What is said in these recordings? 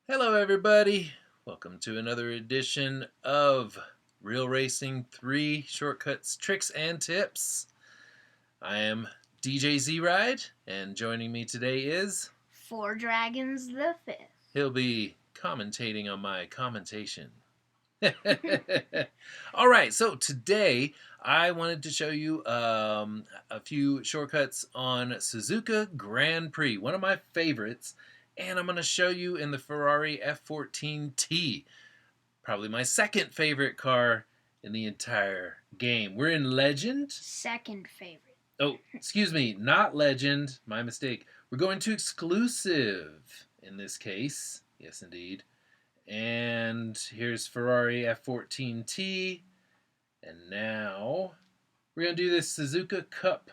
Hello, everybody. Welcome to another edition of Real Racing 3 Shortcuts, Tricks, and Tips. I am DJ Z Ride, and joining me today is... Four Dragons the Fifth. He'll be commentating on my commentation. All right, so today I wanted to show you a few shortcuts on Suzuka Grand Prix, one of my favorites, and I'm going to show you in the Ferrari F14T, probably my second favorite car in the entire game. We're in Legend. Second favorite. Oh, excuse me, not Legend, my mistake. We're going to Exclusive in this case. Yes, indeed. And here's Ferrari F14T. And now we're going to do this Suzuka Cup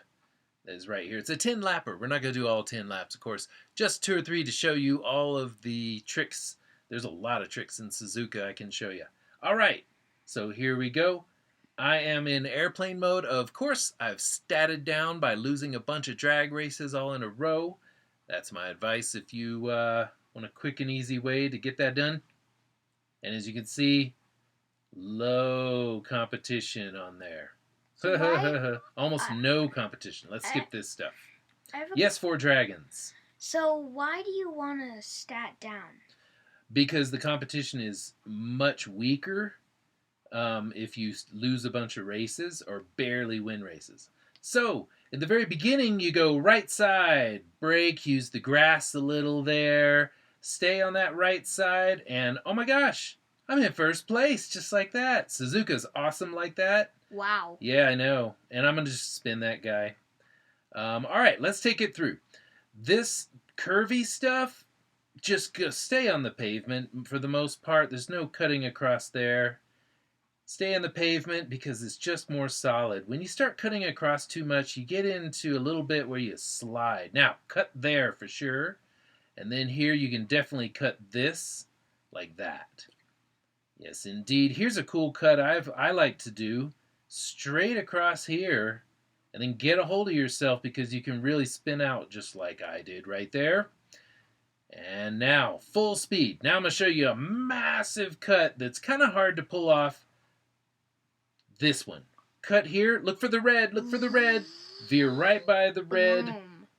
that is right here. It's a 10-lapper. We're not going to do all 10 laps, of course. Just 2 or 3 to show you all of the tricks. There's a lot of tricks in Suzuka I can show you. All right, so here we go. I am in airplane mode. Of course, I've statted down by losing a bunch of drag races all in a row. That's my advice if you want a quick and easy way to get that done. And as you can see, low competition on there. So Almost no competition. Let's skip this stuff. A Yes, 4 dragons. So why do you want to stat down? Because the competition is much weaker if you lose a bunch of races or barely win races. So, in the very beginning, you go right side, brake, use the grass a little there, stay on that right side, and oh my gosh, I'm in first place, just like that. Suzuka's awesome like that. Wow. Yeah, I know. And I'm going to just spin that guy. All right, let's take it through. This curvy stuff, just stay on the pavement for the most part. There's no cutting across there. Stay on the pavement because it's just more solid. When you start cutting across too much, you get into a little bit where you slide. Now, cut there for sure. And then here you can definitely cut this like that. Yes, indeed. Here's a cool cut I like to do. Straight across here. And then get a hold of yourself because you can really spin out just like I did right there. And now, full speed. Now I'm going to show you a massive cut that's kind of hard to pull off. This one. Cut here. Look for the red. Look for the red. Veer right by the red.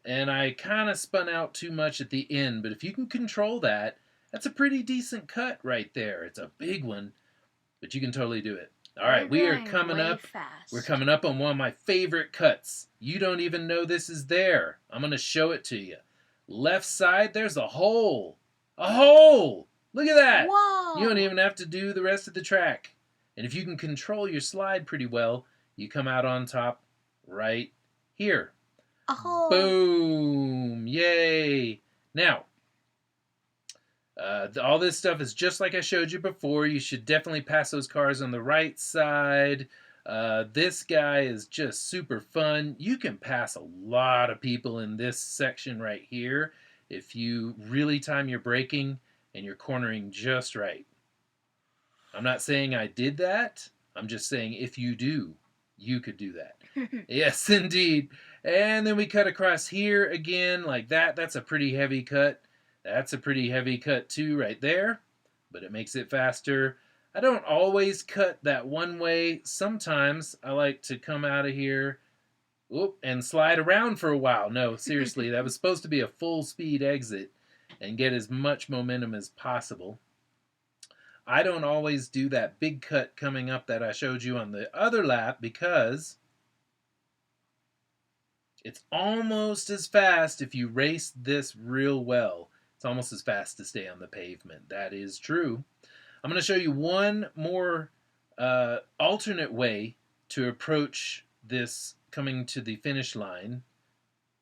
And I kind of spun out too much at the end. But if you can control that, that's a pretty decent cut right there. It's a big one. But you can totally do it. All right, we are coming up. Fast. We're coming up on one of my favorite cuts. You don't even know this is there. I'm going to show it to you. Left side, there's a hole. A hole! Look at that. Whoa. You don't even have to do the rest of the track. And if you can control your slide pretty well, you come out on top right here. A hole. Boom! Yay! Now, all this stuff is just like I showed you before. You should definitely pass those cars on the right side. This guy is just super fun. You can pass a lot of people in this section right here if you really time your braking and you're cornering just right. I'm not saying I did that. I'm just saying if you do, you could do that. Yes, indeed. And then we cut across here again like that. That's a pretty heavy cut. That's a pretty heavy cut too right there, but it makes it faster. I don't always cut that one way. Sometimes I like to come out of here and slide around for a while. No, seriously, that was supposed to be a full speed exit and get as much momentum as possible. I don't always do that big cut coming up that I showed you on the other lap because it's almost as fast if you race this real well. It's almost as fast to stay on the pavement. That is true. I'm going to show you one more alternate way to approach this coming to the finish line.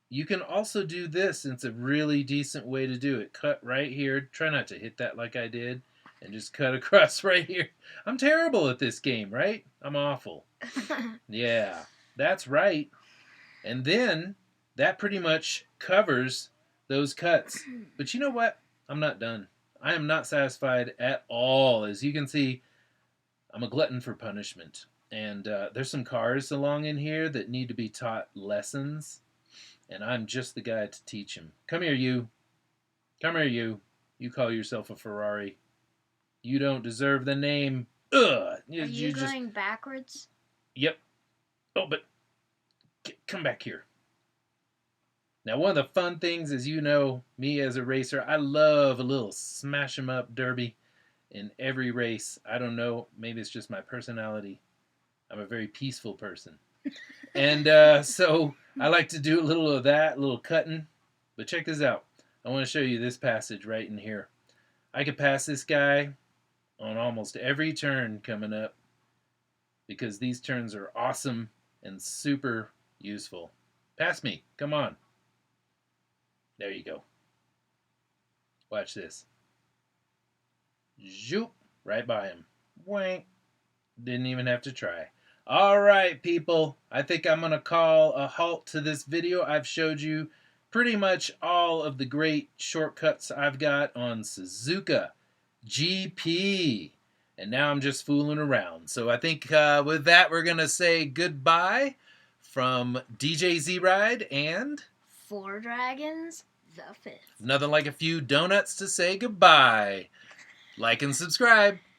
You can also do this, and it's a really decent way to do it. Cut right here. Try not to hit that like I did. And just cut across right here. I'm terrible at this game, right? I'm awful. Yeah, that's right. And then that pretty much covers those cuts. But you know what? I'm not done. I am not satisfied at all. As you can see, I'm a glutton for punishment. And there's some cars along in here that need to be taught lessons. And I'm just the guy to teach them. Come here, you. Come here, you. You call yourself a Ferrari. You don't deserve the name. Ugh. Are you going backwards? Yep. Oh, but come back here. Now, one of the fun things is, you know, me as a racer, I love a little smash 'em up derby in every race. I don't know. Maybe it's just my personality. I'm a very peaceful person. And so I like to do a little of that, a little cutting. But check this out. I want to show you this passage right in here. I could pass this guy on almost every turn coming up because these turns are awesome and super useful. Pass me. Come on. There you go. Watch this. Zoop. Right by him. Wank. Didn't even have to try. All right, people. I think I'm going to call a halt to this video. I've showed you pretty much all of the great shortcuts I've got on Suzuka GP. And now I'm just fooling around. So I think with that, we're going to say goodbye from DJ Z-Ride and 4 Dragons, the 5th. nothing like a few donuts to say goodbye. Like and subscribe.